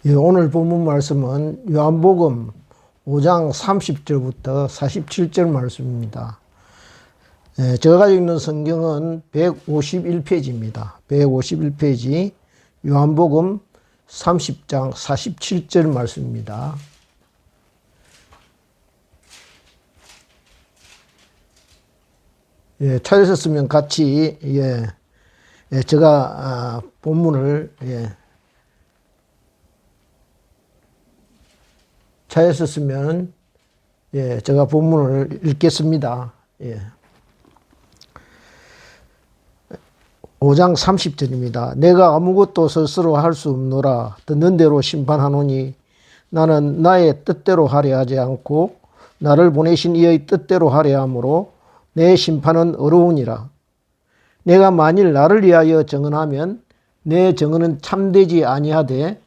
예, 오늘 본문 말씀은 요한복음 5장 30절부터 47절 말씀입니다. 예, 제가 가지고 있는 성경은 151페이지입니다. 151페이지 요한복음 30장 47절 말씀입니다. 예, 찾으셨으면 같이 제가 본문을 찾으셨으면 제가 본문을 읽겠습니다. 5장 30절입니다. 내가 아무것도 스스로 할 수 없노라. 듣는 대로 심판하노니 나는 나의 뜻대로 하려 하지 않고 나를 보내신 이의 뜻대로 하려 하므로 내 심판은 어려우니라. 내가 만일 나를 위하여 정언하면 내 정언은 참되지 아니하되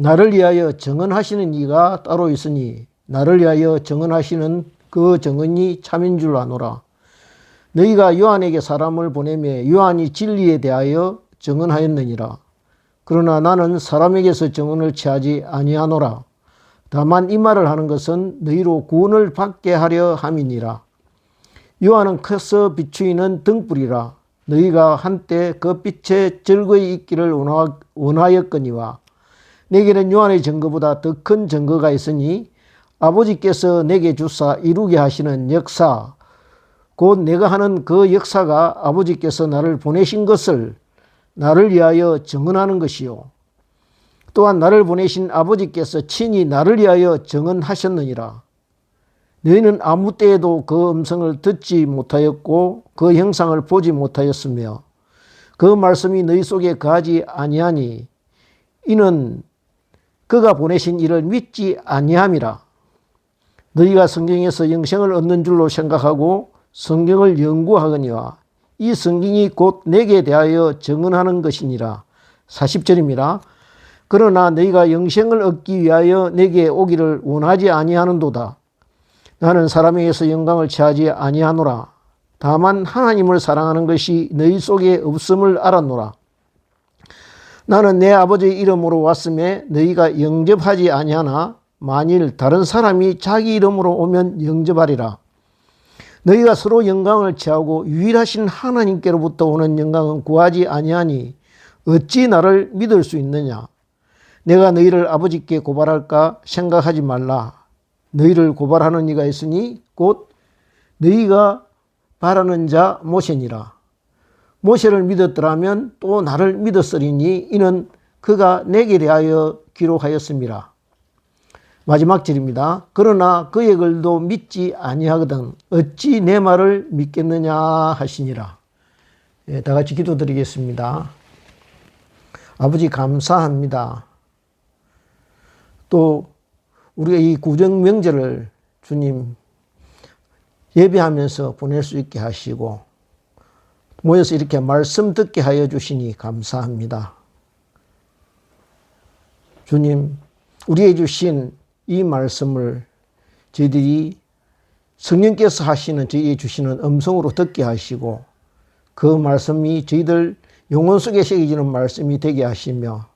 나를 위하여 정언하시는 이가 따로 있으니 나를 위하여 정언하시는 그 정언이 참인 줄 아노라. 너희가 요한에게 사람을 보내매 요한이 진리에 대하여 정언하였느니라. 그러나 나는 사람에게서 정언을 취하지 아니하노라. 다만 이 말을 하는 것은 너희로 구원을 받게 하려 함이니라. 요한은 커서 비추이는 등불이라. 너희가 한때 그 빛에 즐거이 있기를 원하였거니와 내게는 요한의 증거보다 더 큰 증거가 있으니 아버지께서 내게 주사 이루게 하시는 역사 곧 내가 하는 그 역사가 아버지께서 나를 보내신 것을 나를 위하여 증언하는 것이요 또한 나를 보내신 아버지께서 친히 나를 위하여 증언하셨느니라. 너희는 아무 때에도 그 음성을 듣지 못하였고 그 형상을 보지 못하였으며 그 말씀이 너희 속에 거하지 아니하니 이는 그가 보내신 이를 믿지 아니함이라. 너희가 성경에서 영생을 얻는 줄로 생각하고 성경을 연구하거니와 이 성경이 곧 내게 대하여 증언하는 것이니라. 40절입니다. 그러나 너희가 영생을 얻기 위하여 내게 오기를 원하지 아니하는도다. 나는 사람에게서 영광을 취하지 아니하노라. 다만 하나님을 사랑하는 것이 너희 속에 없음을 알았노라. 나는 내 아버지의 이름으로 왔음에 너희가 영접하지 아니하나 만일 다른 사람이 자기 이름으로 오면 영접하리라. 너희가 서로 영광을 취하고 유일하신 하나님께로부터 오는 영광은 구하지 아니하니 어찌 나를 믿을 수 있느냐. 내가 너희를 아버지께 고발할까 생각하지 말라. 너희를 고발하는 이가 있으니 곧 너희가 바라는 자 모세니라. 모세를 믿었더라면 또 나를 믿었으리니 이는 그가 내게 대하여 기록하였음이라. 마지막 절입니다. 그러나 그의 글도 믿지 아니하거든 어찌 내 말을 믿겠느냐 하시니라. 다 같이 기도드리겠습니다. 아버지 감사합니다. 또 우리가 이 구정 명절을 주님 예배하면서 보낼 수 있게 하시고 모여서 이렇게 말씀 듣게 하여 주시니 감사합니다. 주님, 우리에게 주신 이 말씀을 저희들이 성령께서 저희에게 주시는 음성으로 듣게 하시고 그 말씀이 저희들 영혼 속에 새겨지는 말씀이 되게 하시며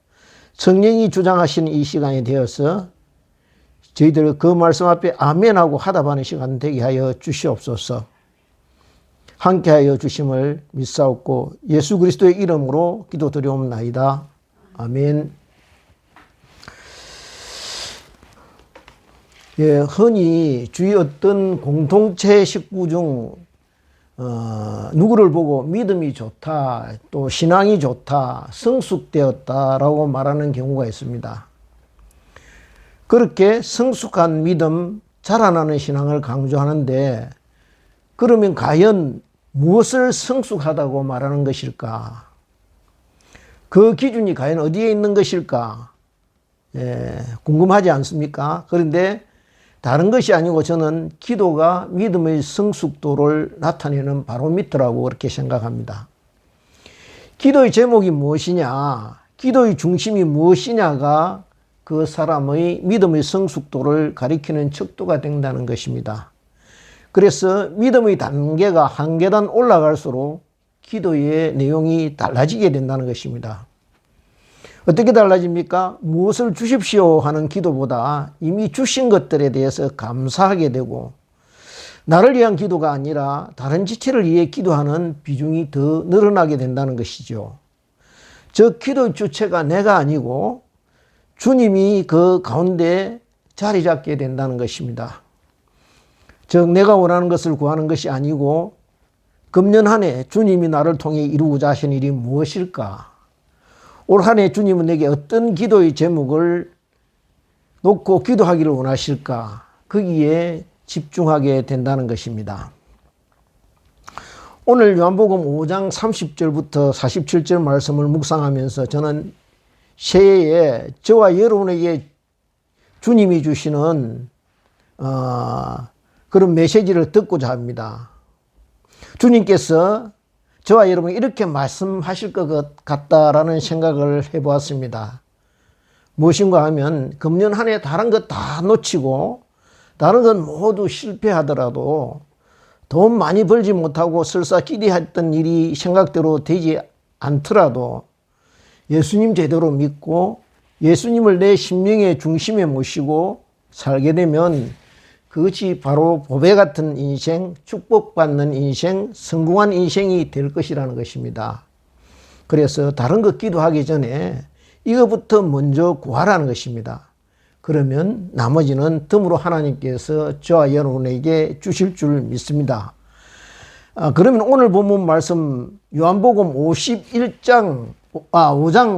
성령이 주장하시는 이 시간이 되어서 저희들 그 말씀 앞에 아멘하고 하답하는 시간 되게 하여 주시옵소서. 함께하여 주심을 믿사옵고 예수 그리스도의 이름으로 기도드리옵나이다. 아멘. 흔히 주위 어떤 공동체 식구 중 누구를 보고 믿음이 좋다, 또 신앙이 좋다, 성숙되었다라고 말하는 경우가 있습니다. 그렇게 성숙한 믿음, 자라나는 신앙을 강조하는데 그러면 과연 무엇을 성숙하다고 말하는 것일까? 그 기준이 과연 어디에 있는 것일까? 궁금하지 않습니까? 그런데 다른 것이 아니고 저는 기도가 믿음의 성숙도를 나타내는 바로미터라고 그렇게 생각합니다. 기도의 제목이 무엇이냐, 기도의 중심이 무엇이냐가 그 사람의 믿음의 성숙도를 가리키는 척도가 된다는 것입니다. 그래서 믿음의 단계가 한 계단 올라갈수록 기도의 내용이 달라지게 된다는 것입니다. 어떻게 달라집니까? 무엇을 주십시오 하는 기도보다 이미 주신 것들에 대해서 감사하게 되고, 나를 위한 기도가 아니라 다른 지체를 위해 기도하는 비중이 더 늘어나게 된다는 것이죠. 저 기도의 주체가 내가 아니고 주님이 그 가운데 자리 잡게 된다는 것입니다. 즉 내가 원하는 것을 구하는 것이 아니고, 금년 한 해 주님이 나를 통해 이루고자 하신 일이 무엇일까? 올 한 해 주님은 내게 어떤 기도의 제목을 놓고 기도하기를 원하실까? 거기에 집중하게 된다는 것입니다. 오늘 요한복음 5장 30절부터 47절 말씀을 묵상하면서 저는 새해에 저와 여러분에게 주님이 주시는 그런 메시지를 듣고자 합니다. 주님께서 저와 여러분이 이렇게 말씀하실 것 같다라는 생각을 해보았습니다. 무엇인가 하면 금년 한 해 다른 것 다 놓치고 다른 건 모두 실패하더라도 돈 많이 벌지 못하고 설사 기대했던 일이 생각대로 되지 않더라도 예수님 제대로 믿고 예수님을 내 심령의 중심에 모시고 살게 되면 그것이 바로 보배 같은 인생, 축복받는 인생, 성공한 인생이 될 것이라는 것입니다. 그래서 다른 것 기도하기 전에 이것부터 먼저 구하라는 것입니다. 그러면 나머지는 덤으로 하나님께서 저와 여러분에게 주실 줄 믿습니다. 그러면 오늘 본문 말씀 요한복음 5장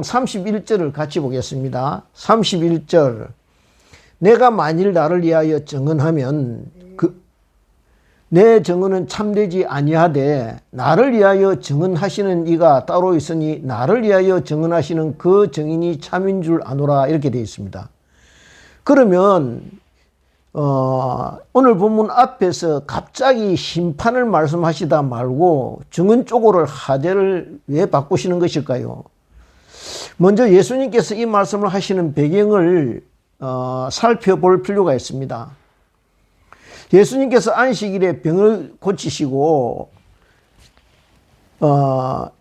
31절을 같이 보겠습니다. 31절. 내가 만일 나를 위하여 증언하면 내 증언은 참되지 아니하되 나를 위하여 증언하시는 이가 따로 있으니 나를 위하여 증언하시는 그 증인이 참인 줄 아노라, 이렇게 되어 있습니다. 그러면 오늘 본문 앞에서 갑자기 심판을 말씀하시다 말고 증언 쪽으로 하대를 왜 바꾸시는 것일까요? 먼저 예수님께서 이 말씀을 하시는 배경을 살펴볼 필요가 있습니다. 예수님께서 안식일에 병을 고치시고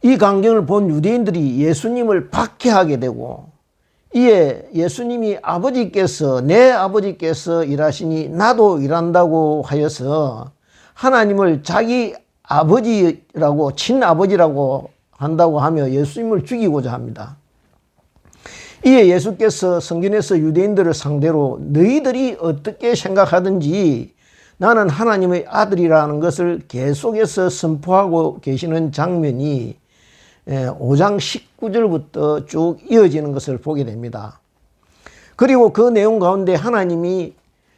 이 광경을 본 유대인들이 예수님을 박해하게 되고, 이에 예수님이 내 아버지께서 일하시니 나도 일한다고 하여서 하나님을 자기 아버지라고, 친아버지라고 한다고 하며 예수님을 죽이고자 합니다. 이에 예수께서 성경에서 유대인들을 상대로 너희들이 어떻게 생각하든지 나는 하나님의 아들이라는 것을 계속해서 선포하고 계시는 장면이 5장 19절부터 쭉 이어지는 것을 보게 됩니다. 그리고 그 내용 가운데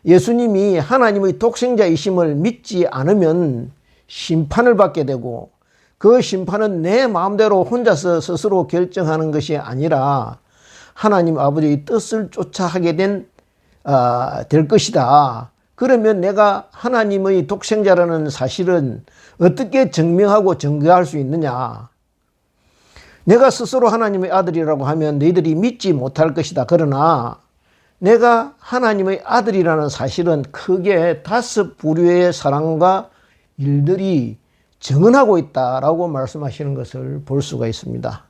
예수님이 하나님의 독생자이심을 믿지 않으면 심판을 받게 되고, 그 심판은 내 마음대로 혼자서 스스로 결정하는 것이 아니라 하나님 아버지의 뜻을 쫓아 하게 될 것이다. 그러면 내가 하나님의 독생자라는 사실은 어떻게 증명하고 증거할 수 있느냐? 내가 스스로 하나님의 아들이라고 하면 너희들이 믿지 못할 것이다. 그러나 내가 하나님의 아들이라는 사실은 크게 5 부류의 사랑과 일들이 증언하고 있다라고 말씀하시는 것을 볼 수가 있습니다.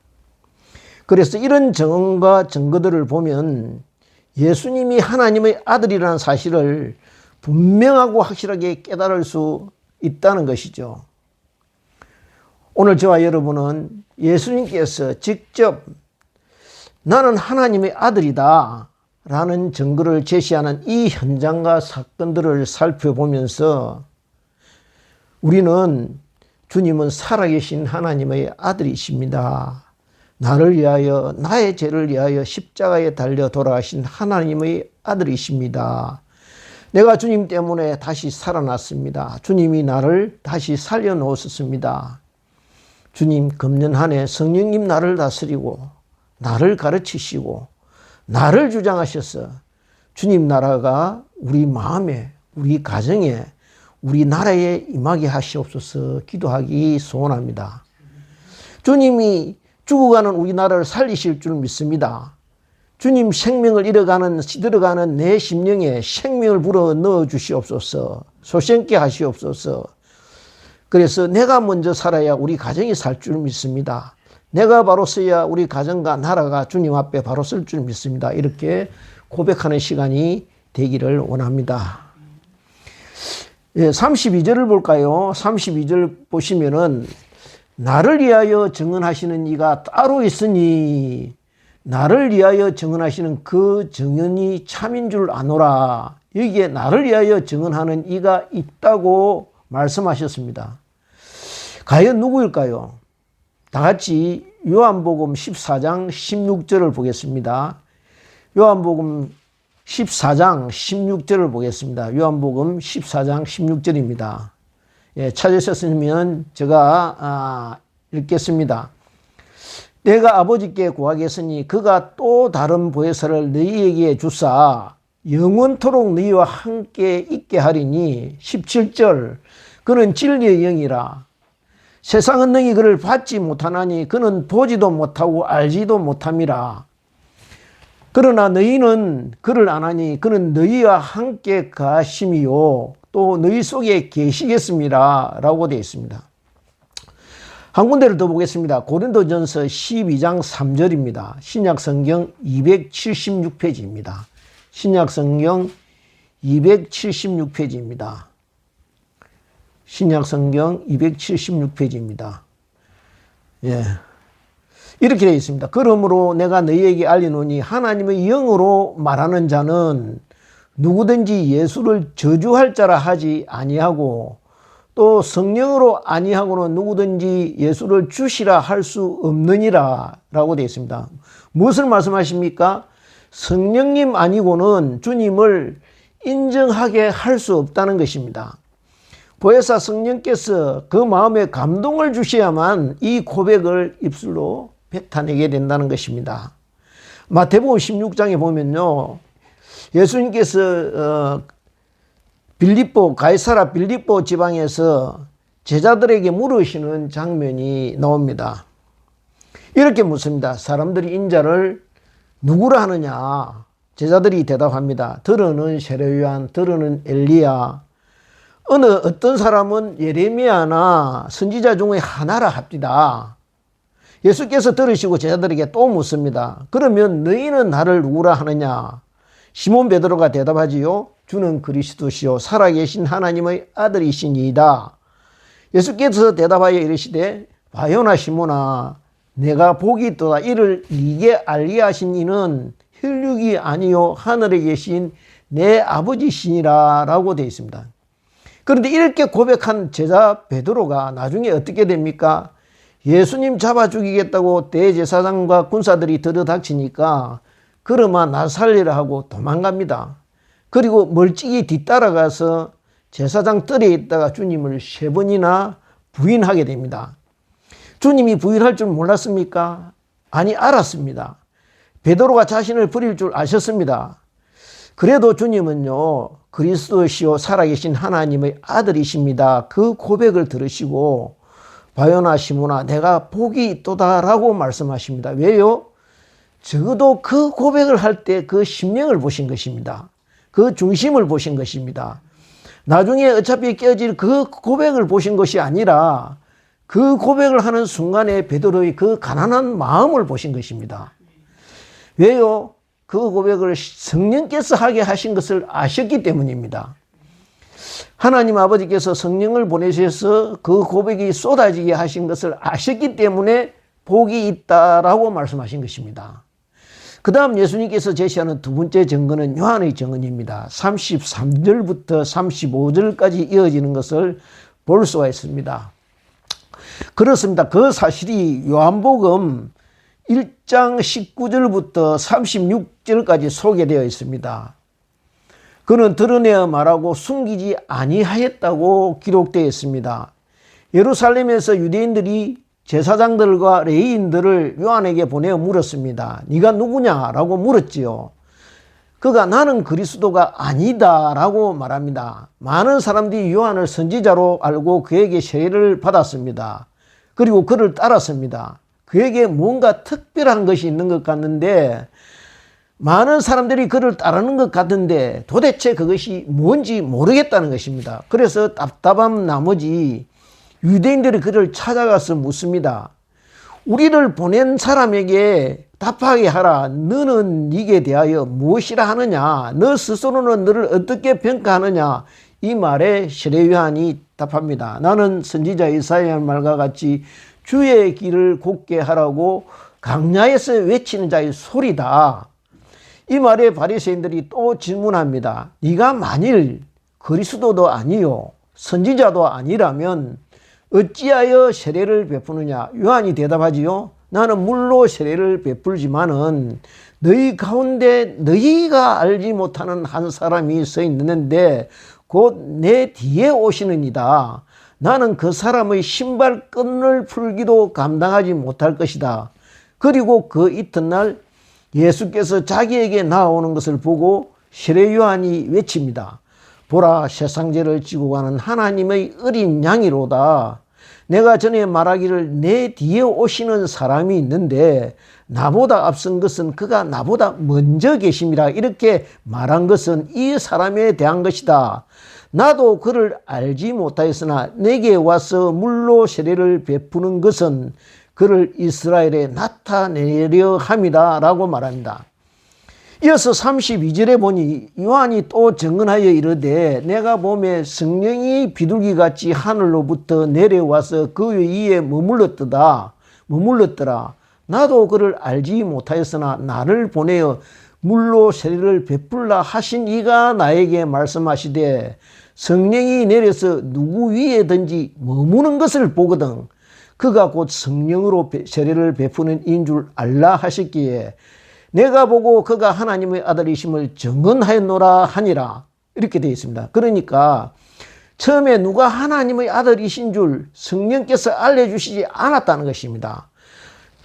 그래서 이런 증언과 증거들을 보면 예수님이 하나님의 아들이라는 사실을 분명하고 확실하게 깨달을 수 있다는 것이죠. 오늘 저와 여러분은 예수님께서 직접 나는 하나님의 아들이다 라는 증거를 제시하는 이 현장과 사건들을 살펴보면서 우리는 주님은 살아계신 하나님의 아들이십니다. 나를 위하여, 나의 죄를 위하여 십자가에 달려 돌아가신 하나님의 아들이십니다. 내가 주님 때문에 다시 살아났습니다. 주님이 나를 다시 살려놓으셨습니다. 주님, 금년 한 해 성령님 나를 다스리고 나를 가르치시고 나를 주장하셔서 주님 나라가 우리 마음에, 우리 가정에, 우리 나라에 임하게 하시옵소서 기도하기 소원합니다. 주님이 죽어가는 우리나라를 살리실 줄 믿습니다. 주님 생명을 시들어가는 내 심령에 생명을 불어 넣어 주시옵소서. 소생케 하시옵소서. 그래서 내가 먼저 살아야 우리 가정이 살 줄 믿습니다. 내가 바로 서야 우리 가정과 나라가 주님 앞에 바로 설 줄 믿습니다. 이렇게 고백하는 시간이 되기를 원합니다. 32절을 볼까요? 32절 보시면은 나를 위하여 증언하시는 이가 따로 있으니 나를 위하여 증언하시는 그 증언이 참인 줄 아노라. 여기에 나를 위하여 증언하는 이가 있다고 말씀하셨습니다. 과연 누구일까요? 다 같이 요한복음 14장 16절을 보겠습니다. 요한복음 14장 16절을 보겠습니다. 요한복음 14장 16절입니다. 찾으셨으면 제가 읽겠습니다. 내가 아버지께 구하겠으니 그가 또 다른 보혜사를 너희에게 주사 영원토록 너희와 함께 있게 하리니 17절 그는 진리의 영이라 세상은 너희 그를 받지 못하나니 그는 보지도 못하고 알지도 못함이라. 그러나 너희는 그를 아나니 그는 너희와 함께 가심이요 또 너희 속에 계시겠습니다 라고 되어 있습니다. 한 군데를 더 보겠습니다. 고린도전서 12장 3절입니다. 신약성경 276페이지입니다. 신약성경 276페이지입니다. 신약성경 276페이지입니다. 이렇게 되어 있습니다. 그러므로 내가 너희에게 알리노니 하나님의 영으로 말하는 자는 누구든지 예수를 저주할 자라 하지 아니하고 또 성령으로 아니하고는 누구든지 예수를 주시라 할 수 없느니라 라고 되어 있습니다. 무엇을 말씀하십니까? 성령님 아니고는 주님을 인정하게 할 수 없다는 것입니다. 보혜사 성령께서 그 마음에 감동을 주셔야만 이 고백을 입술로 뱉어내게 된다는 것입니다. 마태복음 16장에 보면요, 예수님께서 가이사라 빌립보 지방에서 제자들에게 물으시는 장면이 나옵니다. 이렇게 묻습니다. 사람들이 인자를 누구라 하느냐? 제자들이 대답합니다. 들어는 세례요한, 들어는 엘리야, 어떤 사람은 예레미야나 선지자 중에 하나라 합디다. 예수께서 들으시고 제자들에게 또 묻습니다. 그러면 너희는 나를 누구라 하느냐? 시몬 베드로가 대답하지요. 주는 그리스도시요 살아계신 하나님의 아들이시니이다. 예수께서 대답하여 이르시되 바요나 시몬아 내가 복이 있도다. 이를 네게 알게 하신 이는 혈육이 아니요 하늘에 계신 내 아버지시니라 라고 되어 있습니다. 그런데 이렇게 고백한 제자 베드로가 나중에 어떻게 됩니까? 예수님 잡아 죽이겠다고 대제사장과 군사들이 들어닥치니까 그러마 나 살리라 하고 도망갑니다. 그리고 멀찍이 뒤따라가서 제사장 뜰에 있다가 주님을 3번이나 부인하게 됩니다. 주님이 부인할 줄 몰랐습니까? 아니, 알았습니다. 베드로가 자신을 버릴 줄 아셨습니다. 그래도 주님은요, 그리스도시요 살아계신 하나님의 아들이십니다. 그 고백을 들으시고 바요나 시몬아 내가 복이 있도다 라고 말씀하십니다. 왜요? 적어도 그 고백을 할 때 그 심령을 보신 것입니다. 그 중심을 보신 것입니다. 나중에 어차피 깨어질 그 고백을 보신 것이 아니라 그 고백을 하는 순간에 베드로의 그 가난한 마음을 보신 것입니다. 왜요? 그 고백을 성령께서 하게 하신 것을 아셨기 때문입니다. 하나님 아버지께서 성령을 보내셔서 그 고백이 쏟아지게 하신 것을 아셨기 때문에 복이 있다라고 말씀하신 것입니다. 그 다음 예수님께서 제시하는 두 번째 증거는 요한의 증언입니다. 33절부터 35절까지 이어지는 것을 볼 수가 있습니다. 그렇습니다. 그 사실이 요한복음 1장 19절부터 36절까지 소개되어 있습니다. 그는 드러내어 말하고 숨기지 아니하였다고 기록되어 있습니다. 예루살렘에서 유대인들이 제사장들과 레위인들을 요한에게 보내어 물었습니다. 네가 누구냐라고 물었지요. 그가 나는 그리스도가 아니다라고 말합니다. 많은 사람들이 요한을 선지자로 알고 그에게 세례를 받았습니다. 그리고 그를 따랐습니다. 그에게 뭔가 특별한 것이 있는 것 같는데 많은 사람들이 그를 따르는 것 같은데 도대체 그것이 뭔지 모르겠다는 것입니다. 그래서 답답한 나머지 유대인들이 그를 찾아가서 묻습니다. 우리를 보낸 사람에게 답하게 하라. 너는 네게 대하여 무엇이라 하느냐? 너 스스로는 너를 어떻게 평가하느냐? 이 말에 세례 요한이 답합니다. 나는 선지자 이사야의 말과 같이 주의 길을 곧게 하라고 강야에서 외치는 자의 소리다. 이 말에 바리새인들이 또 질문합니다. 네가 만일 그리스도도 아니요 선지자도 아니라면 어찌하여 세례를 베푸느냐? 요한이 대답하지요. 나는 물로 세례를 베풀지만은 너희 가운데 너희가 알지 못하는 한 사람이 서 있는데 곧 내 뒤에 오시느니라. 나는 그 사람의 신발끈을 풀기도 감당하지 못할 것이다. 그리고 그 이튿날 예수께서 자기에게 나오는 것을 보고 세례 요한이 외칩니다. 보라, 세상죄를 지고 가는 하나님의 어린 양이로다. 내가 전에 말하기를 내 뒤에 오시는 사람이 있는데 나보다 앞선 것은 그가 나보다 먼저 계심이라. 이렇게 말한 것은 이 사람에 대한 것이다. 나도 그를 알지 못하였으나 내게 와서 물로 세례를 베푸는 것은 그를 이스라엘에 나타내려 함이다 라고 말합니다. 이어서 32절에 보니 요한이 또 증언하여 이르되 내가 보매 성령이 비둘기같이 하늘로부터 내려와서 그 위에 머물렀더라. 나도 그를 알지 못하였으나 나를 보내어 물로 세례를 베풀라 하신 이가 나에게 말씀하시되 성령이 내려서 누구 위에든지 머무는 것을 보거든 그가 곧 성령으로 세례를 베푸는 이인 줄 알라 하셨기에 내가 보고 그가 하나님의 아들이심을 증언하였노라 하니라. 이렇게 되어 있습니다. 그러니까 처음에 누가 하나님의 아들이신 줄 성령께서 알려주시지 않았다는 것입니다.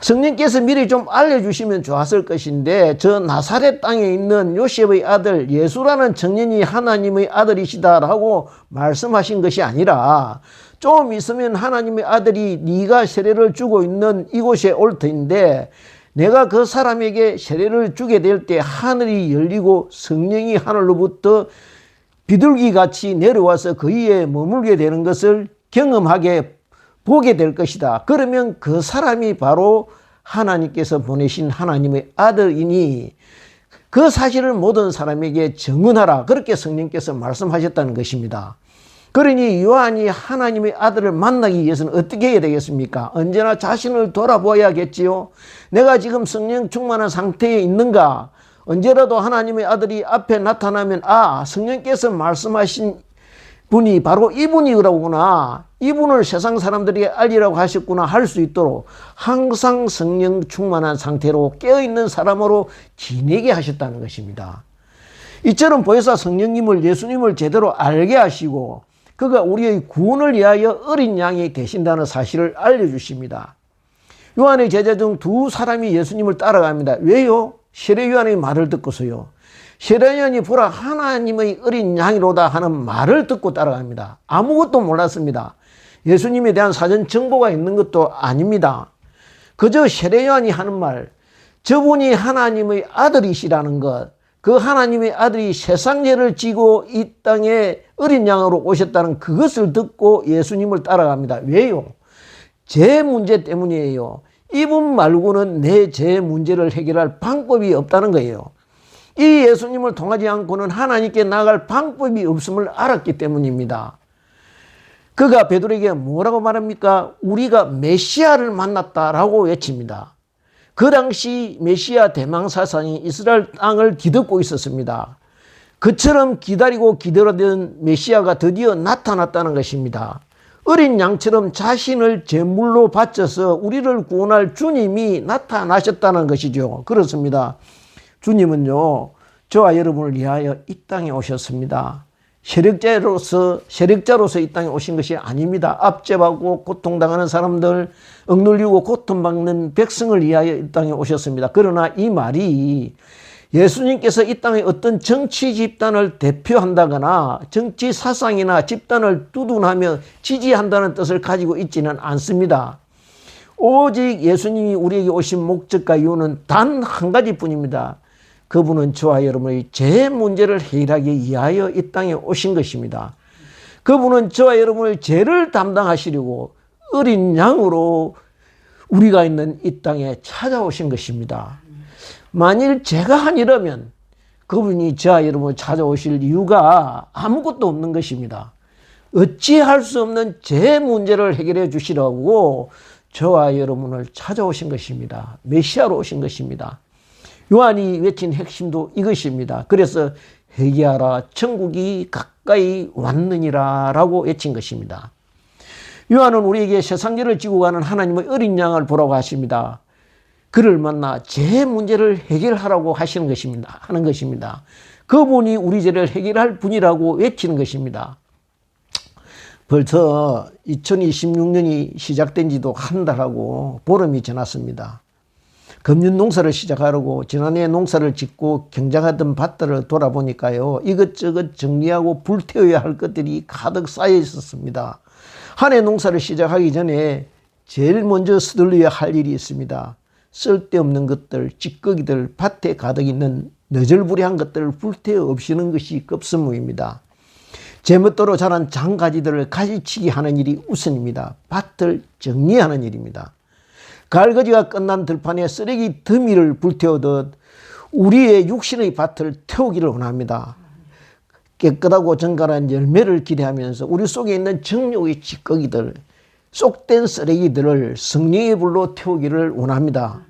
성령께서 미리 좀 알려주시면 좋았을 것인데 저 나사렛 땅에 있는 요셉의 아들 예수라는 청년이 하나님의 아들이시다라고 말씀하신 것이 아니라 좀 있으면 하나님의 아들이 네가 세례를 주고 있는 이곳에 올 터인데 내가 그 사람에게 세례를 주게 될 때 하늘이 열리고 성령이 하늘로부터 비둘기같이 내려와서 그 위에 머물게 되는 것을 경험하게 보게 될 것이다. 그러면 그 사람이 바로 하나님께서 보내신 하나님의 아들이니 그 사실을 모든 사람에게 증언하라. 그렇게 성령께서 말씀하셨다는 것입니다. 그러니 요한이 하나님의 아들을 만나기 위해서는 어떻게 해야 되겠습니까? 언제나 자신을 돌아보아야겠지요. 내가 지금 성령 충만한 상태에 있는가? 언제라도 하나님의 아들이 앞에 나타나면 성령께서 말씀하신 분이 바로 이분이라구나. 이분을 세상 사람들에게 알리라고 하셨구나 할 수 있도록 항상 성령 충만한 상태로 깨어있는 사람으로 지내게 하셨다는 것입니다. 이처럼 보혜사 성령님을 예수님을 제대로 알게 하시고 그가 우리의 구원을 위하여 어린 양이 되신다는 사실을 알려주십니다. 요한의 제자 중 두 사람이 예수님을 따라갑니다. 왜요? 세례 요한의 말을 듣고서요. 세례 요한이 보라 하나님의 어린 양이로다 하는 말을 듣고 따라갑니다. 아무것도 몰랐습니다. 예수님에 대한 사전 정보가 있는 것도 아닙니다. 그저 세례 요한이 하는 말, 저분이 하나님의 아들이시라는 것, 그 하나님의 아들이 세상 죄를 지고 이 땅에 어린 양으로 오셨다는 그것을 듣고 예수님을 따라갑니다. 왜요? 죄 문제 때문이에요. 이분 말고는 내 죄 문제를 해결할 방법이 없다는 거예요. 이 예수님을 통하지 않고는 하나님께 나아갈 방법이 없음을 알았기 때문입니다. 그가 베드로에게 뭐라고 말합니까? 우리가 메시아를 만났다라고 외칩니다. 그 당시 메시아 대망사상이 이스라엘 땅을 뒤덮고 있었습니다. 그처럼 기다리고 기다리던 메시아가 드디어 나타났다는 것입니다. 어린 양처럼 자신을 제물로 바쳐서 우리를 구원할 주님이 나타나셨다는 것이죠. 그렇습니다. 주님은요, 저와 여러분을 위하여 이 땅에 오셨습니다. 세력자로서 이 땅에 오신 것이 아닙니다. 압제받고 고통당하는 사람들, 억눌리고 고통받는 백성을 위하여 이 땅에 오셨습니다. 그러나 이 말이 예수님께서 이 땅에 어떤 정치 집단을 대표한다거나 정치 사상이나 집단을 두둔하며 지지한다는 뜻을 가지고 있지는 않습니다. 오직 예수님이 우리에게 오신 목적과 이유는 단 한 가지뿐입니다. 그분은 저와 여러분의 죄 문제를 해결하기 위하여 이 땅에 오신 것입니다. 그분은 저와 여러분의 죄를 담당하시려고 어린 양으로 우리가 있는 이 땅에 찾아오신 것입니다. 만일 제가 아니라면 그분이 저와 여러분을 찾아오실 이유가 아무것도 없는 것입니다. 어찌할 수 없는 제 문제를 해결해 주시라고 저와 여러분을 찾아오신 것입니다. 메시아로 오신 것입니다. 요한이 외친 핵심도 이것입니다. 그래서 회개하라, 천국이 가까이 왔느니라 라고 외친 것입니다. 요한은 우리에게 세상죄를 지고 가는 하나님의 어린 양을 보라고 하십니다. 그를 만나 제 문제를 해결하라고 하시는 것입니다. 하는 것입니다. 그분이 우리 죄를 해결할 분이라고 외치는 것입니다. 벌써 2026년이 시작된 지도 한 달하고 보름이 지났습니다. 금년 농사를 시작하려고 지난해 농사를 짓고 경작하던 밭들을 돌아보니까요, 이것저것 정리하고 불태워야 할 것들이 가득 쌓여 있었습니다. 한 해 농사를 시작하기 전에 제일 먼저 서둘러야 할 일이 있습니다. 쓸데없는 것들, 찌꺼기들, 밭에 가득 있는 너절부리한 것들을 불태워 없애는 것이 급선무입니다. 제멋대로 자란 장가지들을 가지치기 하는 일이 우선입니다. 밭을 정리하는 일입니다. 갈거지가 끝난 들판에 쓰레기 더미를 불태우듯 우리의 육신의 밭을 태우기를 원합니다. 깨끗하고 정갈한 열매를 기대하면서 우리 속에 있는 정욕의 찌꺼기들, 쏙된 쓰레기들을 성령의 불로 태우기를 원합니다.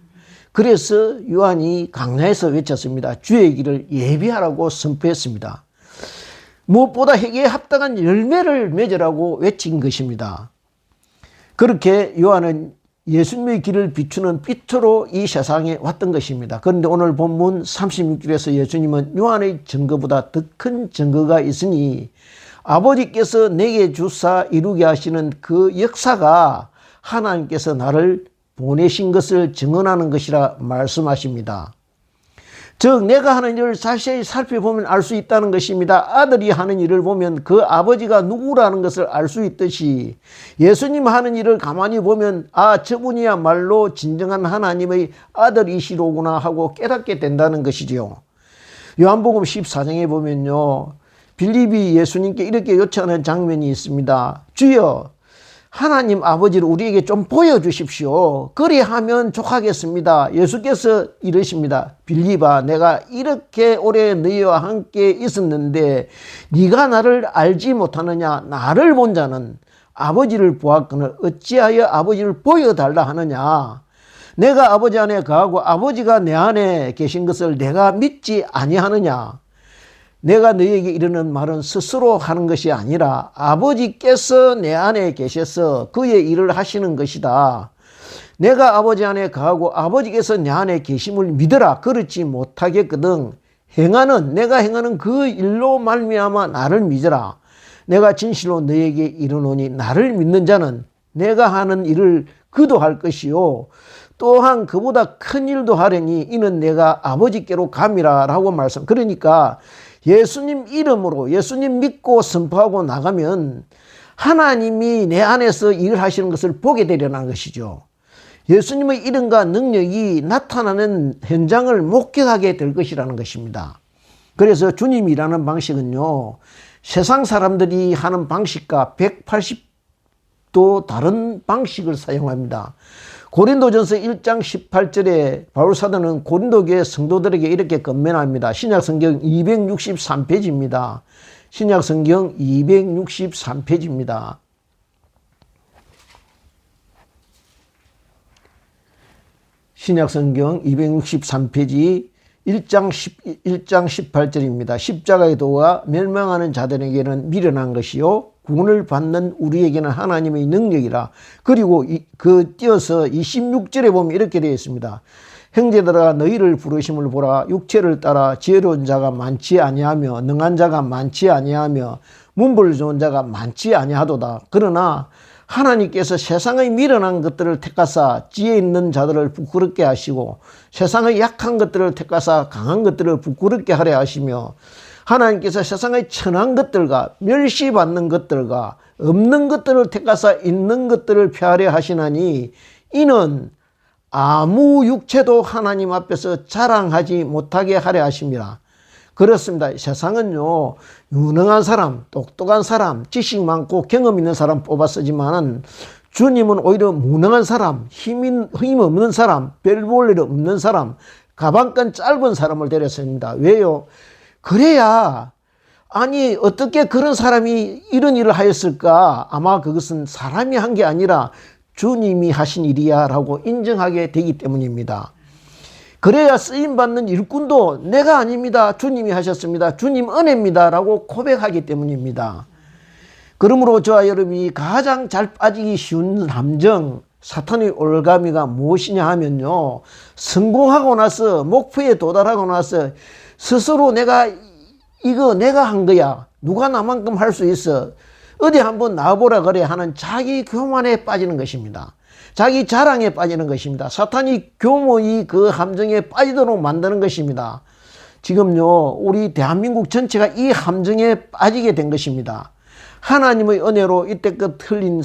그래서 요한이 강야에서 외쳤습니다. 주의 길을 예비하라고 선포했습니다. 무엇보다 회개에 합당한 열매를 맺으라고 외친 것입니다. 그렇게 요한은 예수님의 길을 비추는 빛으로 이 세상에 왔던 것입니다. 그런데 오늘 본문 36절에서 예수님은 요한의 증거보다 더 큰 증거가 있으니 아버지께서 내게 주사 이루게 하시는 그 역사가 하나님께서 나를 보내신 것을 증언하는 것이라 말씀하십니다. 즉 내가 하는 일을 자세히 살펴보면 알 수 있다는 것입니다. 아들이 하는 일을 보면 그 아버지가 누구라는 것을 알 수 있듯이 예수님 하는 일을 가만히 보면 아, 저분이야말로 진정한 하나님의 아들이시로구나 하고 깨닫게 된다는 것이지요. 요한복음 14장에 보면요, 빌립이 예수님께 이렇게 요청하는 장면이 있습니다. 주여, 하나님 아버지를 우리에게 좀 보여주십시오. 그리하면 족하겠습니다. 예수께서 이러십니다. 빌립아, 내가 이렇게 오래 너희와 함께 있었는데 네가 나를 알지 못하느냐? 나를 본 자는 아버지를 보았거늘 어찌하여 아버지를 보여달라 하느냐? 내가 아버지 안에 거하고 아버지가 내 안에 계신 것을 내가 믿지 아니하느냐? 내가 너희에게 이르는 말은 스스로 하는 것이 아니라 아버지께서 내 안에 계셔서 그의 일을 하시는 것이다. 내가 아버지 안에 거하고 아버지께서 내 안에 계심을 믿으라. 그렇지 못하겠거든 내가 행하는 그 일로 말미암아 나를 믿으라. 내가 진실로 너희에게 이르노니 나를 믿는 자는 내가 하는 일을 그도 할 것이요 또한 그보다 큰 일도 하려니 이는 내가 아버지께로 감이라 라고 말씀. 그러니까 예수님 이름으로 예수님 믿고 선포하고 나가면 하나님이 내 안에서 일을 하시는 것을 보게 되려는 것이죠. 예수님의 이름과 능력이 나타나는 현장을 목격하게 될 것이라는 것입니다. 그래서 주님이 일하는 방식은요, 세상 사람들이 하는 방식과 180도 다른 방식을 사용합니다. 고린도전서 1장 18절에 바울사도는 고린도교회 성도들에게 이렇게 권면합니다. 신약성경 263페이지입니다. 신약성경 263페이지입니다. 신약성경 263페이지 1장 18절입니다. 십자가의 도가 멸망하는 자들에게는 미련한 것이요 구원을 받는 우리에게는 하나님의 능력이라. 그리고 띄어서 26절에 보면 이렇게 되어 있습니다. 형제들아 너희를 부르심을 보라. 육체를 따라 지혜로운 자가 많지 아니하며 능한 자가 많지 아니하며 문벌 좋은 자가 많지 아니하도다. 그러나 하나님께서 세상의 미련한 것들을 택하사 지혜 있는 자들을 부끄럽게 하시고 세상의 약한 것들을 택하사 강한 것들을 부끄럽게 하려 하시며 하나님께서 세상의 천한 것들과 멸시받는 것들과 없는 것들을 택하사 있는 것들을 폐하려 하시나니 이는 아무 육체도 하나님 앞에서 자랑하지 못하게 하려 하심이라. 그렇습니다. 세상은요, 유능한 사람, 똑똑한 사람, 지식 많고 경험 있는 사람 뽑아 쓰지만 주님은 오히려 무능한 사람, 힘 없는 사람, 별 볼 일 없는 사람, 가방끈 짧은 사람을 데렸습니다. 왜요? 그래야 아니 어떻게 그런 사람이 이런 일을 하였을까? 아마 그것은 사람이 한 게 아니라 주님이 하신 일이야 라고 인정하게 되기 때문입니다. 그래야 쓰임받는 일꾼도 내가 아닙니다. 주님이 하셨습니다. 주님 은혜입니다 라고 고백하기 때문입니다. 그러므로 저와 여러분이 가장 잘 빠지기 쉬운 함정, 사탄의 올가미가 무엇이냐 하면요, 성공하고 나서 목표에 도달하고 나서 스스로 내가 이거 내가 한 거야, 누가 나만큼 할 수 있어, 어디 한번 나와보라 그래 하는 자기 교만에 빠지는 것입니다. 자기 자랑에 빠지는 것입니다. 사탄이 교모의 그 함정에 빠지도록 만드는 것입니다. 지금요 우리 대한민국 전체가 이 함정에 빠지게 된 것입니다. 하나님의 은혜로 이때껏 흘린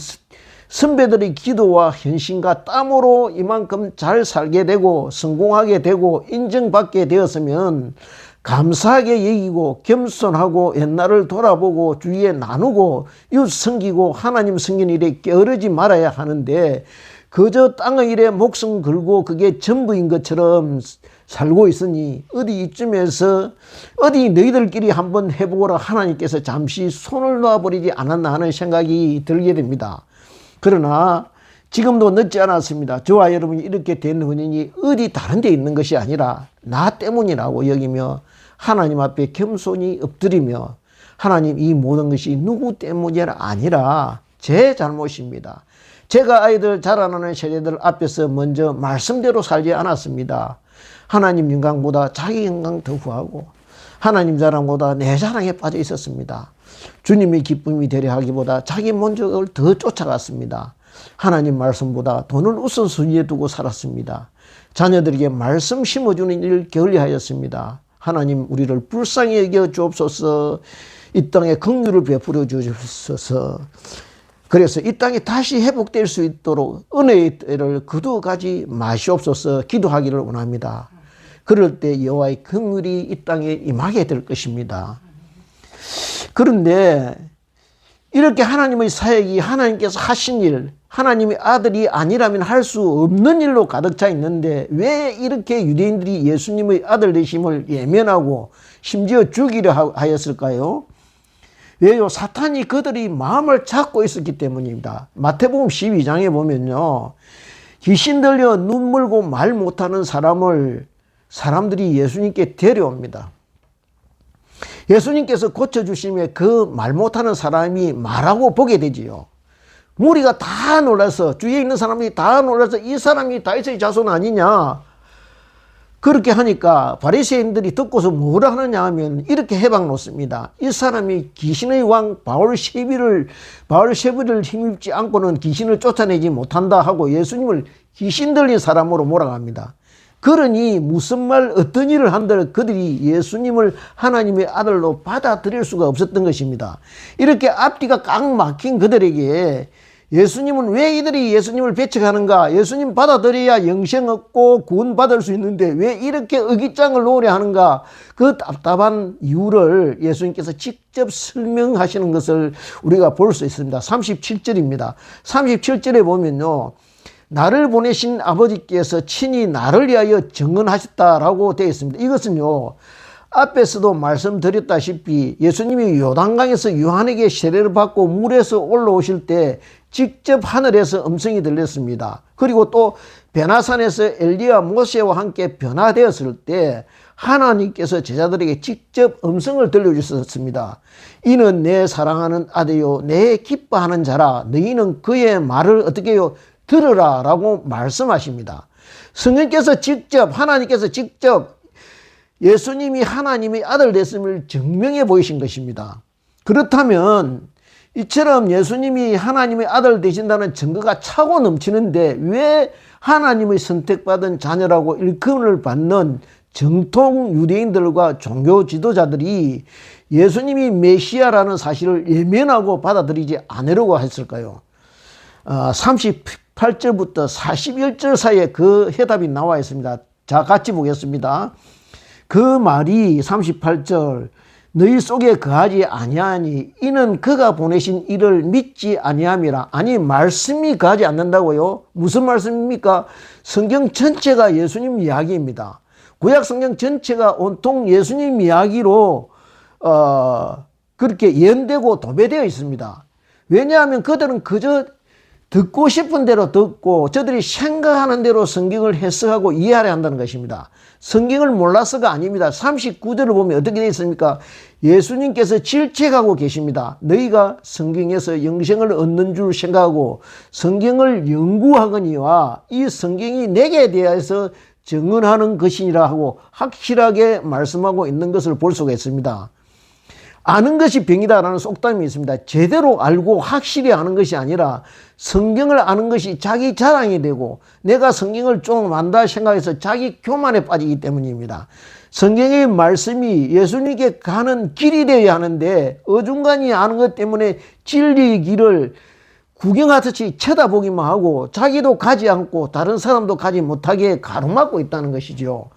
선배들의 기도와 헌신과 땀으로 이만큼 잘 살게 되고 성공하게 되고 인정받게 되었으면 감사하게 여기고 겸손하고 옛날을 돌아보고 주위에 나누고 이웃 섬기고 하나님 섬기는 일에 게으르지 말아야 하는데 그저 땅의 일에 목숨 걸고 그게 전부인 것처럼 살고 있으니 어디 이쯤에서 어디 너희들끼리 한번 해보거라 하나님께서 잠시 손을 놔버리지 않았나 하는 생각이 들게 됩니다. 그러나 지금도 늦지 않았습니다. 저와 여러분이 이렇게 된 원인이 어디 다른 데 있는 것이 아니라 나 때문이라고 여기며 하나님 앞에 겸손히 엎드리며 하나님 이 모든 것이 누구 때문이 아니라 제 잘못입니다. 제가 아이들 자라나는 세대들 앞에서 먼저 말씀대로 살지 않았습니다. 하나님 영광보다 자기 영광 더 구하고 하나님 자랑보다 내 자랑에 빠져 있었습니다. 주님의 기쁨이 되려 하기보다 자기 만족을 더 쫓아갔습니다. 하나님 말씀보다 돈을 우선순위에 두고 살았습니다. 자녀들에게 말씀 심어주는 일을 게을리하였습니다. 하나님 우리를 불쌍히 여겨 주옵소서. 이 땅에 긍휼을 베풀어 주옵소서. 그래서 이 땅이 다시 회복될 수 있도록 은혜의 때를 거두어가지 마시옵소서 기도하기를 원합니다. 그럴 때 여호와의 긍휼이 이 땅에 임하게 될 것입니다. 그런데 이렇게 하나님의 사역이 하나님께서 하신 일, 하나님의 아들이 아니라면 할 수 없는 일로 가득 차 있는데 왜 이렇게 유대인들이 예수님의 아들 되심을 예면하고 심지어 죽이려 하였을까요? 왜요? 사탄이 그들이 마음을 잡고 있었기 때문입니다. 마태복음 12장에 보면요, 귀신 들려 눈 멀고 말 못하는 사람들이 예수님께 데려옵니다. 예수님께서 고쳐주시며 그 말 못하는 사람이 말하고 보게 되지요. 무리가 다 놀라서, 주위에 있는 사람들이 다 놀라서 이 사람이 다윗의 자손 아니냐, 그렇게 하니까 바리새인들이 듣고서 뭐라 하느냐 하면 이렇게 해박 놓습니다. 이 사람이 귀신의 왕 바울세불을 힘입지 않고는 귀신을 쫓아내지 못한다 하고 예수님을 귀신 들린 사람으로 몰아갑니다. 그러니 무슨 말 어떤 일을 한들 그들이 예수님을 하나님의 아들로 받아들일 수가 없었던 것입니다. 이렇게 앞뒤가 꽉 막힌 그들에게 예수님은 왜 이들이 예수님을 배척하는가? 예수님 받아들여야 영생 얻고 구원 받을 수 있는데 왜 이렇게 의기장을 놓으려 하는가? 그 답답한 이유를 예수님께서 직접 설명하시는 것을 우리가 볼 수 있습니다. 37절입니다. 37절에 보면요, 나를 보내신 아버지께서 친히 나를 위하여 증언하셨다라고 되어 있습니다. 이것은요, 앞에서도 말씀드렸다시피 예수님이 요단강에서 요한에게 세례를 받고 물에서 올라오실 때 직접 하늘에서 음성이 들렸습니다. 그리고 또 베나산에서 엘리야 모세와 함께 변화되었을 때 하나님께서 제자들에게 직접 음성을 들려주셨습니다. 이는 내 사랑하는 아들요 내 기뻐하는 자라. 너희는 그의 말을 어떻게 해요? 들으라 라고 말씀하십니다. 성령께서 직접, 하나님께서 직접 예수님이 하나님의 아들 됐음을 증명해 보이신 것입니다. 그렇다면 이처럼 예수님이 하나님의 아들 되신다는 증거가 차고 넘치는데 왜 하나님의 선택받은 자녀라고 일컬음을 받는 정통 유대인들과 종교 지도자들이 예수님이 메시아라는 사실을 예면하고 받아들이지 않으려고 했을까요? 38절부터 41절 사이에 그 해답이 나와 있습니다. 자, 같이 보겠습니다. 그 말이 38절, 너희 속에 거하지 아니하니 이는 그가 보내신 이를 믿지 아니함이라. 아니, 말씀이 거하지 않는다고요? 무슨 말씀입니까? 성경 전체가 예수님 이야기입니다. 구약 성경 전체가 온통 예수님 이야기로 그렇게 예언되고 도배되어 있습니다. 왜냐하면 그들은 그저 듣고 싶은 대로 듣고 저들이 생각하는 대로 성경을 해석하고 이해하려 한다는 것입니다. 성경을 몰라서가 아닙니다. 39절을 보면 어떻게 되어 있습니까? 예수님께서 질책하고 계십니다. 너희가 성경에서 영생을 얻는 줄 생각하고 성경을 연구하거니와 이 성경이 내게 대해서 증언하는 것이니라 하고 확실하게 말씀하고 있는 것을 볼 수가 있습니다. 아는 것이 병이다라는 속담이 있습니다. 제대로 알고 확실히 아는 것이 아니라 성경을 아는 것이 자기 자랑이 되고 내가 성경을 좀 안다 생각해서 자기 교만에 빠지기 때문입니다. 성경의 말씀이 예수님께 가는 길이 되어야 하는데 어중간히 아는 것 때문에 진리의 길을 구경하듯이 쳐다보기만 하고 자기도 가지 않고 다른 사람도 가지 못하게 가로막고 있다는 것이죠.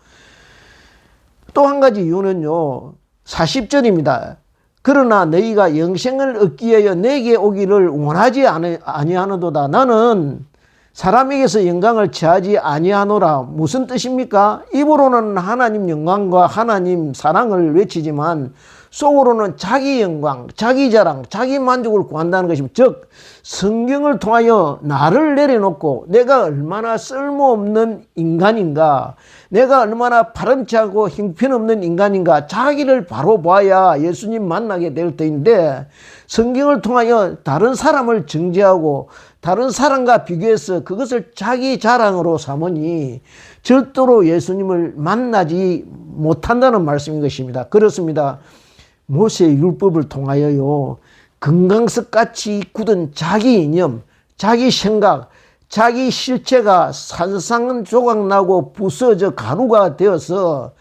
또 한 가지 이유는요, 40절입니다. 그러나 너희가 영생을 얻기 위하여 내게 오기를 원하지 아니하노도다. 나는 사람에게서 영광을 취하지 아니하노라. 무슨 뜻입니까? 입으로는 하나님 영광과 하나님 사랑을 외치지만 속으로는 자기 영광, 자기 자랑, 자기 만족을 구한다는 것입니다. 즉 성경을 통하여 나를 내려놓고 내가 얼마나 쓸모없는 인간인가, 내가 얼마나 바람치 않고 형편없는 인간인가, 자기를 바로 봐야 예수님 만나게 될 터인데 성경을 통하여 다른 사람을 정죄하고 다른 사람과 비교해서 그것을 자기 자랑으로 삼으니 절대로 예수님을 만나지 못한다는 말씀인 것입니다. 그렇습니다. 모세의 율법을 통하여요, 금강석같이 굳은 자기 이념, 자기 생각, 자기 실체가 산산조각 나고 부서져 가루가 되어서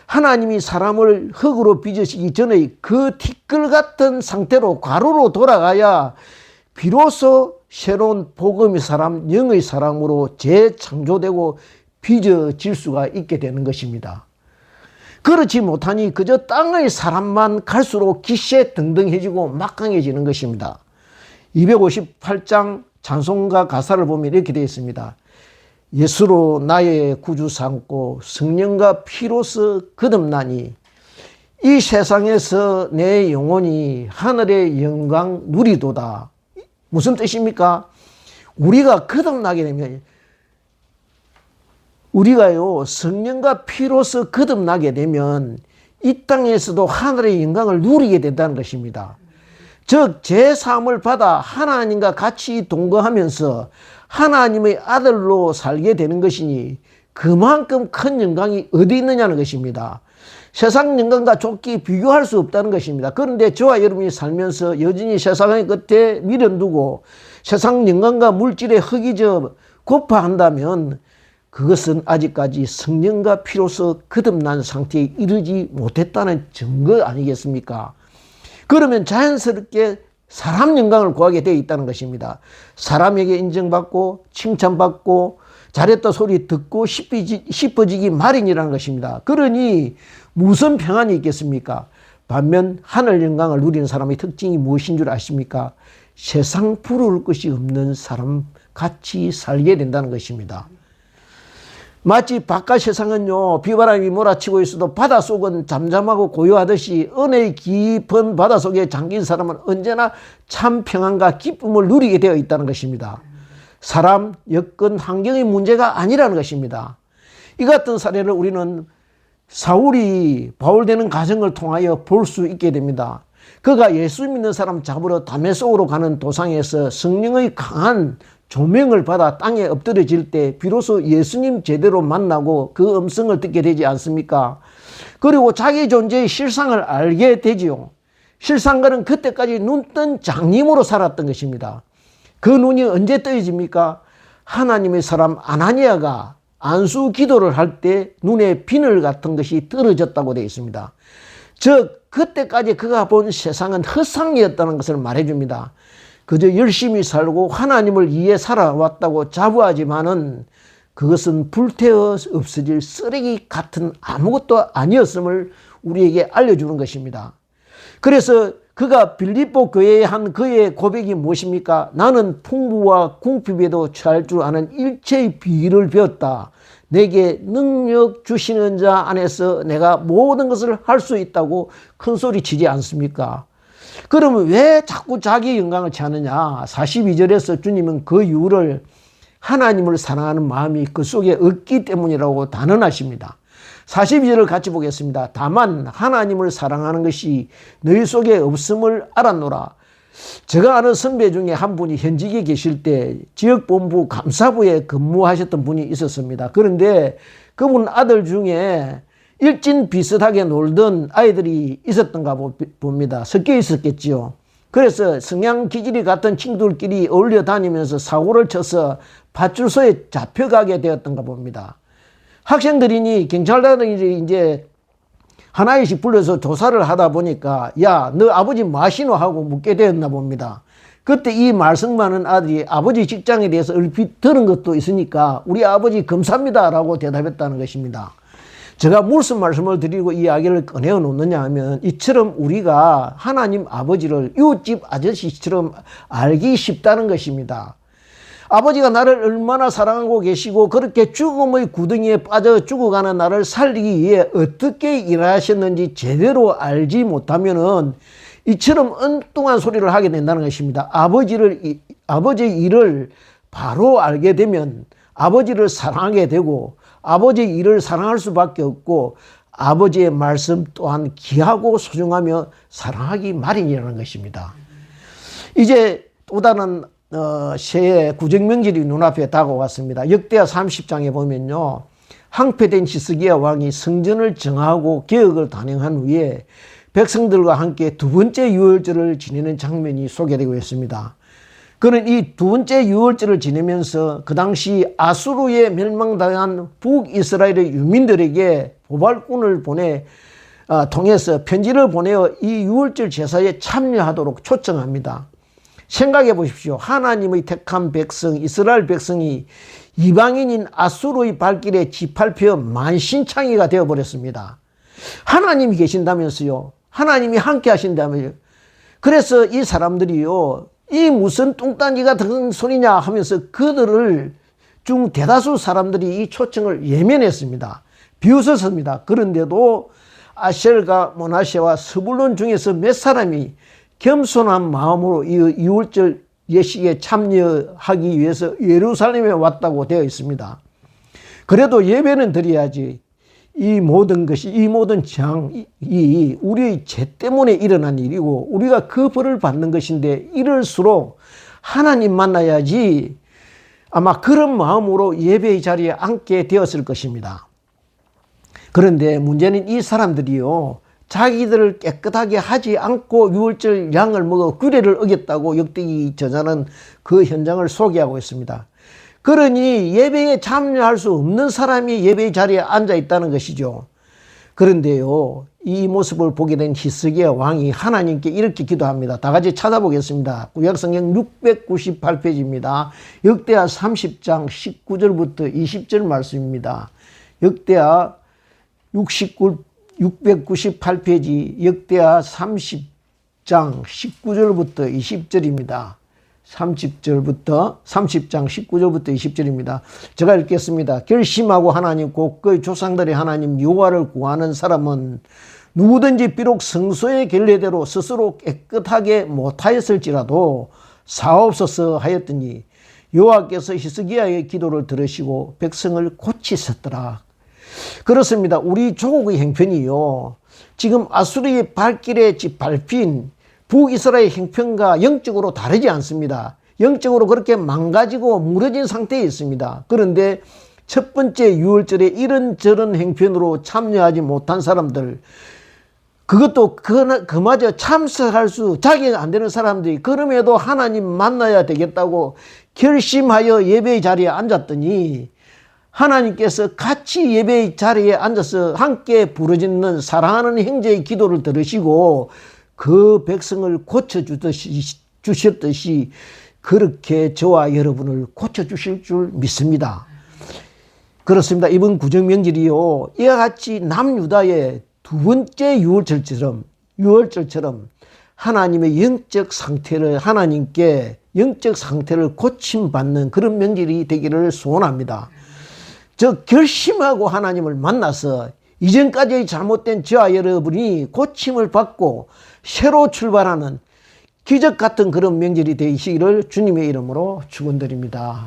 하나님이 사람을 흙으로 빚으시기 전에 그 티끌 같은 상태로 가루로 돌아가야 비로소 새로운 복음의 사람, 영의 사람으로 재창조되고 빚어질 수가 있게 되는 것입니다. 그렇지 못하니 그저 땅의 사람만 갈수록 기세등등해지고 막강해지는 것입니다. 258장 찬송가 가사를 보면 이렇게 되어 있습니다. 예수로 나의 구주 삼고 성령과 피로서 거듭나니 이 세상에서 내 영혼이 하늘의 영광 누리도다. 무슨 뜻입니까? 우리가 거듭나게 되면, 우리가요 성령과 피로서 거듭나게 되면 이 땅에서도 하늘의 영광을 누리게 된다는 것입니다. 즉 제3을 받아 하나님과 같이 동거하면서 하나님의 아들로 살게 되는 것이니 그만큼 큰 영광이 어디 있느냐는 것입니다. 세상 영광과 좋게 비교할 수 없다는 것입니다. 그런데 저와 여러분이 살면서 여전히 세상의 끝에 미련두고 세상 영광과 물질에 허기져 고파한다면 그것은 아직까지 성령과 피로서 거듭난 상태에 이르지 못했다는 증거 아니겠습니까? 그러면 자연스럽게 사람 영광을 구하게 되어 있다는 것입니다. 사람에게 인정받고 칭찬받고 잘했다 소리 듣고 싶어지기 마련이라는 것입니다. 그러니 무슨 평안이 있겠습니까? 반면 하늘 영광을 누리는 사람의 특징이 무엇인 줄 아십니까? 세상 부러울 것이 없는 사람 같이 살게 된다는 것입니다. 마치 바깥 세상은요 비바람이 몰아치고 있어도 바닷속은 잠잠하고 고요하듯이 은혜의 깊은 바닷속에 잠긴 사람은 언제나 참 평안과 기쁨을 누리게 되어 있다는 것입니다. 사람, 여건, 환경의 문제가 아니라는 것입니다. 이 같은 사례를 우리는 사울이 바울되는 과정을 통하여 볼 수 있게 됩니다. 그가 예수 믿는 사람 잡으러 다메섹으로 가는 도상에서 성령의 강한 조명을 받아 땅에 엎드려질 때 비로소 예수님 제대로 만나고 그 음성을 듣게 되지 않습니까? 그리고 자기 존재의 실상을 알게 되지요. 실상가는 그때까지 눈뜬 장님으로 살았던 것입니다. 그 눈이 언제 떠집니까? 하나님의 사람 아나니아가 안수 기도를 할 때 눈에 비늘 같은 것이 떨어졌다고 되어 있습니다. 즉 그때까지 그가 본 세상은 헛상이었다는 것을 말해줍니다. 그저 열심히 살고 하나님을 위해 살아왔다고 자부하지만은 그것은 불태워 없어질 쓰레기 같은 아무것도 아니었음을 우리에게 알려주는 것입니다. 그래서 그가 빌립보 교회에 한 그의 고백이 무엇입니까? 나는 풍부와 궁핍에도 처할 줄 아는 일체의 비밀을 배웠다. 내게 능력 주시는 자 안에서 내가 모든 것을 할 수 있다고 큰 소리 치지 않습니까? 그러면 왜 자꾸 자기 영광을 찾느냐? 42절에서 주님은 그 이유를 하나님을 사랑하는 마음이 그 속에 없기 때문이라고 단언하십니다. 42절을 같이 보겠습니다. 다만 하나님을 사랑하는 것이 너희 속에 없음을 알았노라. 제가 아는 선배 중에 한 분이 현직에 계실 때 지역본부 감사부에 근무하셨던 분이 있었습니다. 그런데 그분 아들 중에 일진 비슷하게 놀던 아이들이 있었던가 봅니다. 섞여 있었겠지요. 그래서 성향 기질이 같은 친구들끼리 어울려 다니면서 사고를 쳐서 파출소에 잡혀가게 되었던가 봅니다. 학생들이니 경찰관들이 이제 하나씩 불러서 조사를 하다 보니까 야, 너 아버지 마시노 하고 묻게 되었나 봅니다. 그때 이 말썽 많은 아들이 아버지 직장에 대해서 얼핏 들은 것도 있으니까 우리 아버지 검사입니다 라고 대답했다는 것입니다. 제가 무슨 말씀을 드리고 이 이야기를 꺼내어 놓느냐 하면 이처럼 우리가 하나님 아버지를 이웃집 아저씨처럼 알기 쉽다는 것입니다. 아버지가 나를 얼마나 사랑하고 계시고 그렇게 죽음의 구덩이에 빠져 죽어가는 나를 살리기 위해 어떻게 일하셨는지 제대로 알지 못하면은 이처럼 엉뚱한 소리를 하게 된다는 것입니다. 아버지의 일을 바로 알게 되면 아버지를 사랑하게 되고 아버지의 일을 사랑할 수밖에 없고 아버지의 말씀 또한 귀하고 소중하며 사랑하기 마련이라는 것입니다. 이제 또 다른 새해 구정명절이 눈앞에 다가왔습니다. 역대하 30장에 보면요, 항폐된 히스기야 왕이 성전을 정하고 개혁을 단행한 후에 백성들과 함께 두 번째 유월절을 지내는 장면이 소개되고 있습니다. 그는 이 두 번째 유월절을 지내면서 그 당시 아수르에 멸망당한 북이스라엘의 유민들에게 보발꾼을 통해서 편지를 보내어 이 유월절 제사에 참여하도록 초청합니다. 생각해 보십시오. 하나님의 택한 백성, 이스라엘 백성이 이방인인 아수르의 발길에 짓밟혀 만신창이가 되어버렸습니다. 하나님이 계신다면서요. 하나님이 함께 하신다면요. 그래서 이 사람들이요, 이 무슨 뚱딴지 같은 소리냐 하면서 그들을 중 대다수 사람들이 이 초청을 예면했습니다. 비웃었습니다. 그런데도 아셀과 므낫세와 스불론 중에서 몇 사람이 겸손한 마음으로 이 유월절 예식에 참여하기 위해서 예루살렘에 왔다고 되어 있습니다. 그래도 예배는 드려야지. 이 모든 것이, 이 모든 장이 우리의 죄 때문에 일어난 일이고 우리가 그 벌을 받는 것인데 이럴수록 하나님 만나야지 아마 그런 마음으로 예배의 자리에 앉게 되었을 것입니다. 그런데 문제는 이 사람들이요, 자기들을 깨끗하게 하지 않고 유월절 양을 먹어 규례를 어겼다고 역대기 저자는 그 현장을 소개하고 있습니다. 그러니 예배에 참여할 수 없는 사람이 예배의 자리에 앉아 있다는 것이죠. 그런데요, 이 모습을 보게 된 히스기야 왕이 하나님께 이렇게 기도합니다. 다 같이 찾아보겠습니다. 구약성경 698페이지입니다. 역대하 30장 19절부터 20절 말씀입니다. 역대하 698페이지 역대하 30장 19절부터 20절입니다. 30장 19절부터 20절입니다. 제가 읽겠습니다. 결심하고 하나님 곧 그의 조상들의 하나님 여호와를 구하는 사람은 누구든지 비록 성소의 결례대로 스스로 깨끗하게 못하였을지라도 사옵소서 하였더니 여호와께서 히스기야의 기도를 들으시고 백성을 고치셨더라. 그렇습니다. 우리 조국의 형편이요, 지금 아수르의 발길에 밟힌 북이스라엘 형편과 영적으로 다르지 않습니다. 영적으로 그렇게 망가지고 무너진 상태에 있습니다. 그런데 첫 번째 유월절에 이런저런 형편으로 참여하지 못한 사람들, 그것도 그마저 참석할 수 자격 안 되는 사람들이 그럼에도 하나님 만나야 되겠다고 결심하여 예배의 자리에 앉았더니 하나님께서 같이 예배의 자리에 앉아서 함께 부르짖는 사랑하는 형제의 기도를 들으시고 그 백성을 고쳐주셨듯이 그렇게 저와 여러분을 고쳐주실 줄 믿습니다. 그렇습니다. 이번 구정명절이요, 이와 같이 남유다의 두 번째 유월절처럼 유월절처럼 하나님의 영적 상태를 하나님께 영적 상태를 고침받는 그런 명절이 되기를 소원합니다. 저 결심하고 하나님을 만나서 이전까지의 잘못된 저와 여러분이 고침을 받고 새로 출발하는 기적 같은 그런 명절이 되시기를 주님의 이름으로 축원드립니다.